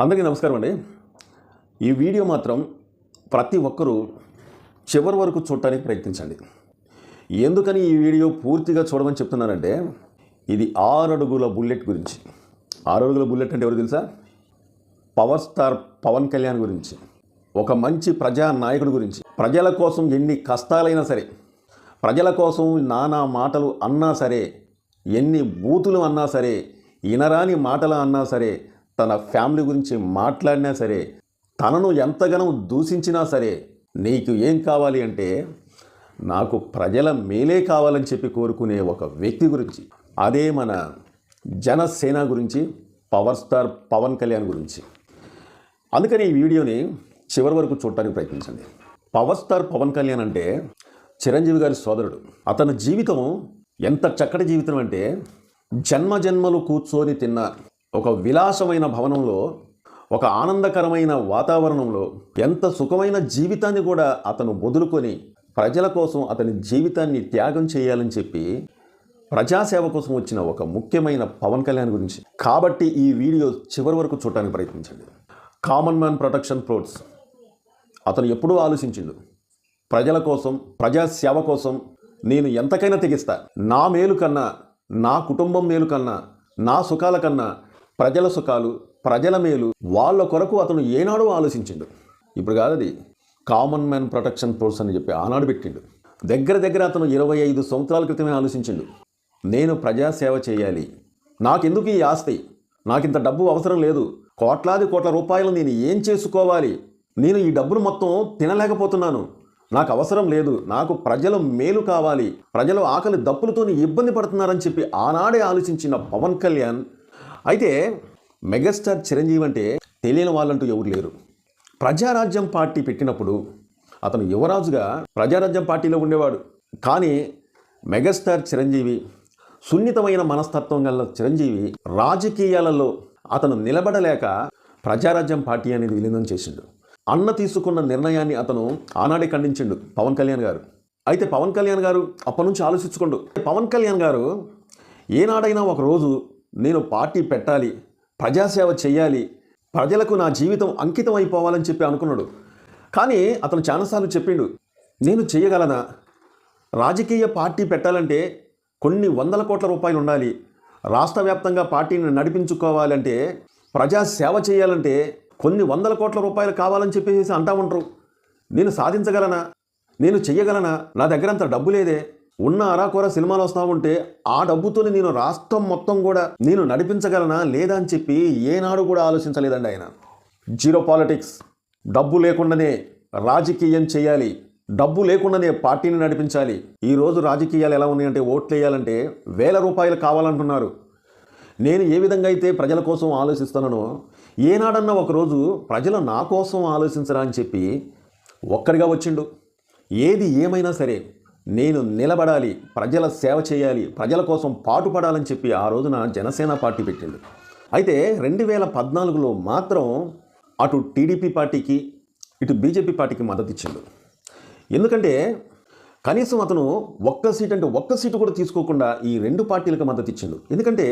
అందరికీ నమస్కారం అండి. ఈ వీడియో మాత్రం ప్రతి ఒక్కరూ చివరి వరకు చూడటానికి ప్రయత్నించండి. ఎందుకని ఈ వీడియో పూర్తిగా చూడమని చెప్తున్నానంటే, ఇది 6 అడుగుల బుల్లెట్ గురించి. 6 అడుగుల బుల్లెట్ అంటే ఎవరు తెలుసా? పవర్ స్టార్ పవన్ కళ్యాణ్ గురించి. ఒక మంచి ప్రజా నాయకుడి గురించి. ప్రజల కోసం ఎన్ని కష్టాలైనా సరే, ప్రజల కోసం నానా మాటలు అన్నా సరే, ఎన్ని బూతులు అన్నా సరే, ఇనరాని మాటలు అన్నా సరే, తన ఫ్యామిలీ గురించి మాట్లాడినా సరే, తనను ఎంతగానో దూషించినా సరే, నీకు ఏం కావాలి అంటే నాకు ప్రజల మేలే కావాలని చెప్పి కోరుకునే ఒక వ్యక్తి గురించి. అదే మన జనసేన గురించి, పవర్ స్టార్ పవన్ కళ్యాణ్ గురించి. అందుకని ఈ వీడియోని చివరి వరకు చూడటానికి ప్రయత్నించండి. పవర్ స్టార్ పవన్ కళ్యాణ్ అంటే చిరంజీవి గారి సోదరుడు. అతని జీవితం ఎంత చక్కటి జీవితం అంటే, జన్మ జన్మలు కూర్చొని తిన్న ఒక విలాసమైన భవనంలో, ఒక ఆనందకరమైన వాతావరణంలో ఎంత సుఖమైన జీవితాన్ని కూడా అతను వదులుకొని ప్రజల కోసం అతని జీవితాన్ని త్యాగం చేయాలని చెప్పి ప్రజాసేవ కోసం వచ్చిన ఒక ముఖ్యమైన పవన్ కళ్యాణ్ గురించి. కాబట్టి ఈ వీడియో చివరి వరకు చూడటానికి ప్రయత్నించండి. కామన్ మ్యాన్ ప్రొటెక్షన్ ఫోర్స్ అతను ఎప్పుడూ ఆలోచించిండు, ప్రజల కోసం, ప్రజాసేవ కోసం నేను ఎంతకైనా తెగిస్తా. నా మేలు కన్నా, నా కుటుంబం మేలు కన్నా, నా సుఖాల కన్నా ప్రజల సుఖాలు, ప్రజల మేలు, వాళ్ళ కొరకు అతను ఏనాడో ఆలోచించిండు. ఇప్పుడు కాదది, కామన్ మ్యాన్ ప్రొటెక్షన్ ఫోర్స్ అని చెప్పి ఆనాడు పెట్టిండు. దగ్గర అతను 25 సంవత్సరాల క్రితమే ఆలోచించిండు. నేను ప్రజాసేవ చేయాలి, నాకెందుకు ఈ ఆస్తి, నాకింత డబ్బు అవసరం లేదు, కోట్ల రూపాయలు నేను ఏం చేసుకోవాలి, నేను ఈ డబ్బులు మొత్తం తినలేకపోతున్నాను, నాకు అవసరం లేదు, నాకు ప్రజల మేలు కావాలి, ప్రజలు ఆకలి దప్పులతో ఇబ్బంది పడుతున్నారని చెప్పి ఆనాడే ఆలోచించిన పవన్ కళ్యాణ్. అయితే మెగాస్టార్ చిరంజీవి అంటే తెలియని వాళ్ళంటూ ఎవరు లేరు. ప్రజారాజ్యం పార్టీ పెట్టినప్పుడు అతను యువరాజుగా ప్రజారాజ్యం పార్టీలో ఉండేవాడు. కానీ మెగాస్టార్ చిరంజీవి, సున్నితమైన మనస్తత్వం గల చిరంజీవి, రాజకీయాలలో అతను నిలబడలేక ప్రజారాజ్యం పార్టీ అనేది విలీనం చేసిండు. అన్న తీసుకున్న నిర్ణయాన్ని అతను ఆనాడే ఖండించిండు పవన్ కళ్యాణ్ గారు. అయితే పవన్ కళ్యాణ్ గారు అప్పటి నుంచి ఆలోచించుకోండు. పవన్ కళ్యాణ్ గారు ఏనాడైనా ఒకరోజు నేను పార్టీ పెట్టాలి, ప్రజాసేవ చేయాలి, ప్రజలకు నా జీవితం అంకితం అయిపోవాలని చెప్పి అనుకున్నాడు. కానీ అతను చాలాసార్లు చెప్పిండు, నేను చేయగలనా, రాజకీయ పార్టీ పెట్టాలంటే కొన్ని వందల కోట్ల రూపాయలు ఉండాలి, రాష్ట్ర వ్యాప్తంగా పార్టీని నడిపించుకోవాలంటే, ప్రజాసేవ చేయాలంటే కొన్ని వందల కోట్ల రూపాయలు కావాలని చెప్పేసి అంటా ఉంటారు. నేను సాధించగలనా, నేను చెయ్యగలనా, నా దగ్గర అంత డబ్బు లేదే, ఉన్న అరాకొర సినిమాలు వస్తూ ఉంటే ఆ డబ్బుతో నేను రాష్ట్రం మొత్తం కూడా నేను నడిపించగలనా లేదా అని చెప్పి ఏనాడు కూడా ఆలోచించలేదండి ఆయన. జీరో పాలిటిక్స్, డబ్బు లేకుండానే రాజకీయం చేయాలి, డబ్బు లేకుండానే పార్టీని నడిపించాలి. ఈరోజు రాజకీయాలు ఎలా ఉన్నాయంటే, ఓట్లు వేయాలంటే వేల రూపాయలు కావాలంటున్నారు. నేను ఏ విధంగా అయితే ప్రజల కోసం ఆలోచిస్తున్నానో, ఏనాడన్నా ఒకరోజు ప్రజలు నా కోసం ఆలోచించరా అని చెప్పి ఒక్కడిగా వచ్చిండు. ఏది ఏమైనా సరే నేను నిలబడాలి, ప్రజల సేవ చేయాలి, ప్రజల కోసం పాటుపడాలని చెప్పి ఆ రోజున జనసేన పార్టీ పెట్టిండు. అయితే 2014లో మాత్రం అటు టీడీపీ పార్టీకి, ఇటు బీజేపీ పార్టీకి మద్దతు ఇచ్చిండు. ఎందుకంటే కనీసం అతను ఒక్క సీటు కూడా తీసుకోకుండా ఈ రెండు పార్టీలకు మద్దతు ఇచ్చిండు. ఎందుకంటే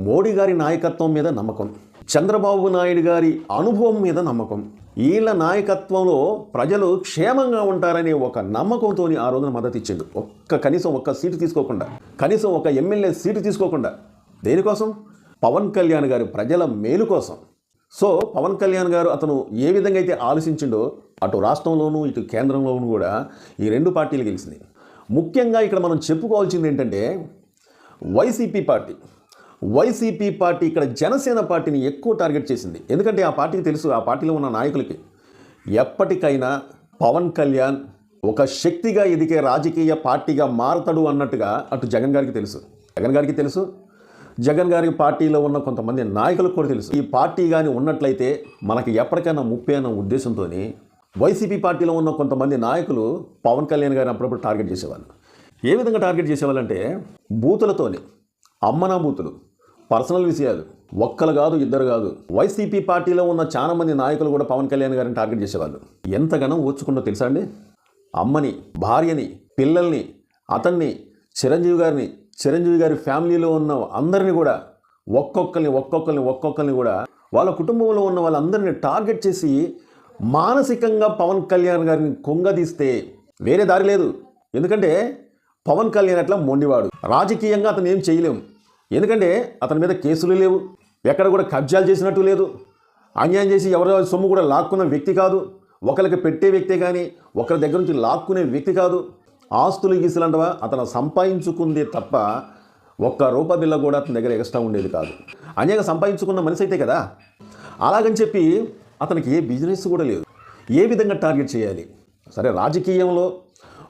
మోడీ గారి నాయకత్వం మీద నమ్మకం, చంద్రబాబు నాయుడు గారి అనుభవం మీద నమ్మకం, వీళ్ళ నాయకత్వంలో ప్రజలు క్షేమంగా ఉంటారనే ఒక నమ్మకంతో ఆ రోజున మద్దతు ఇచ్చిండు. కనీసం ఒక్క సీటు తీసుకోకుండా, కనీసం ఒక ఎమ్మెల్యే సీటు తీసుకోకుండా. దేనికోసం? పవన్ కళ్యాణ్ గారు ప్రజల మేలు కోసం. సో పవన్ కళ్యాణ్ గారు అతను ఏ విధంగా అయితే ఆలోచించిండో, అటు రాష్ట్రంలోనూ ఇటు కేంద్రంలోనూ కూడా ఈ రెండు పార్టీలు గెలిచినాయి. ముఖ్యంగా ఇక్కడ మనం చెప్పుకోవాల్సింది ఏంటంటే, వైసీపీ పార్టీ ఇక్కడ జనసేన పార్టీని ఎక్కువ టార్గెట్ చేసింది. ఎందుకంటే ఆ పార్టీకి తెలుసు, ఆ పార్టీలో ఉన్న నాయకులకి ఎప్పటికైనా పవన్ కళ్యాణ్ ఒక శక్తిగా ఎదిగే రాజకీయ పార్టీగా మారతాడు అన్నట్టుగా అటు జగన్ గారికి తెలుసు, జగన్ గారి పార్టీలో ఉన్న కొంతమంది నాయకులకు కూడా తెలుసు. ఈ పార్టీ కానీ ఉన్నట్లయితే మనకి ఎప్పటికైనా ముప్పే అన్న ఉద్దేశంతో వైసీపీ పార్టీలో ఉన్న కొంతమంది నాయకులు పవన్ కళ్యాణ్ గారిని అప్పుడప్పుడు టార్గెట్ చేసేవాళ్ళు. ఏ విధంగా టార్గెట్ చేసేవాళ్ళంటే, బూతులతోని, అమ్మనా బూతులు, పర్సనల్ విషయాలు, ఒక్కరు కాదు ఇద్దరు కాదు. వైసీపీ పార్టీలో ఉన్న చాలా మంది నాయకులు కూడా పవన్ కళ్యాణ్ గారిని టార్గెట్ చేసేవాళ్ళు. ఎంతగానో ఓర్చుకుందో తెలుసా అండి? అమ్మని, భార్యని, పిల్లల్ని, అతన్ని, చిరంజీవి గారి ఫ్యామిలీలో ఉన్న అందరినీ కూడా ఒక్కొక్కరిని కూడా వాళ్ళ కుటుంబంలో ఉన్న వాళ్ళందరినీ టార్గెట్ చేసి మానసికంగా పవన్ కళ్యాణ్ గారిని కొంగదీస్తే వేరే దారి లేదు. ఎందుకంటే పవన్ కళ్యాణ్ అట్లా మొండివాడు. రాజకీయంగా అతను ఏం చేయలేము. ఎందుకంటే అతని మీద కేసులు లేవు, ఎక్కడ కూడా కబ్జాలు చేసినట్టు లేదు, అన్యాయం చేసి ఎవరి సొమ్ము కూడా లాక్కున్న వ్యక్తి కాదు, ఒకరికి పెట్టే వ్యక్తే కానీ ఒకరి దగ్గర నుంచి లాక్కునే వ్యక్తి కాదు. ఆస్తులు గీసులంటవా అతను సంపాదించుకుందే తప్ప ఒక్క రూపాయి బిల్ల కూడా అతని దగ్గర ఎక్స్ట్రా ఉండేది కాదు. అన్యాయంగా సంపాదించుకున్న మనిషి అయితే కదా. అలాగని చెప్పి అతనికి ఏ బిజినెస్ కూడా లేదు. ఏ విధంగా టార్గెట్ చేయాలి? సరే, రాజకీయంలో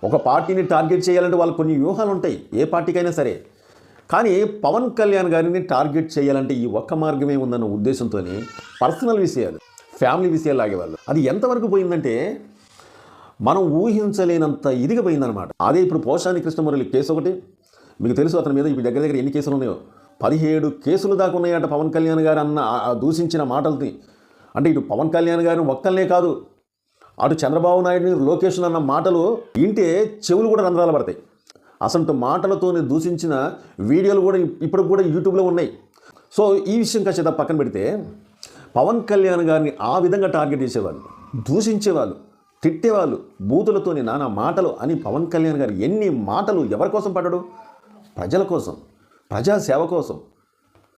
ఒక పార్టీని టార్గెట్ చేయాలంటే వాళ్ళకి కొన్ని వ్యూహాలు ఉంటాయి, ఏ పార్టీకైనా సరే. కానీ పవన్ కళ్యాణ్ గారిని టార్గెట్ చేయాలంటే ఈ ఒక్క మార్గమే ఉందన్న ఉద్దేశంతో పర్సనల్ విషయాలు, ఫ్యామిలీ విషయాలు లాగేవాళ్ళు. అది ఎంతవరకు పోయిందంటే మనం ఊహించలేనంత ఇదిగా పోయిందనమాట. అదే ఇప్పుడు పోసాని కృష్ణమురళి కేసు ఒకటి మీకు తెలుసు. అతని మీద ఇప్పుడు దగ్గర ఎన్ని కేసులు ఉన్నాయో, 17 కేసులు దాకా ఉన్నాయట పవన్ కళ్యాణ్ గారు అన్న దూషించిన మాటలకి. అంటే ఇటు పవన్ కళ్యాణ్ గారిని ఒక్కలనే కాదు, అటు చంద్రబాబు నాయుడిని, లోకేష్ అన్న మాటలు వింటే చెవులు కూడా రంధ్రాలు పడతాయి. అసలు మాటలతోనే దూషించిన వీడియోలు కూడా ఇప్పుడు కూడా యూట్యూబ్లో ఉన్నాయి. సో ఈ విషయం కాసేత పక్కన పెడితే పవన్ కళ్యాణ్ గారిని ఆ విధంగా టార్గెట్ చేసేవాళ్ళు, దూషించేవాళ్ళు, తిట్టేవాళ్ళు, బూతులతోని నానా మాటలు అని పవన్ కళ్యాణ్ గారు ఎన్ని మాటలు ఎవరి కోసం పడ్డాడు? ప్రజల కోసం, ప్రజాసేవ కోసం.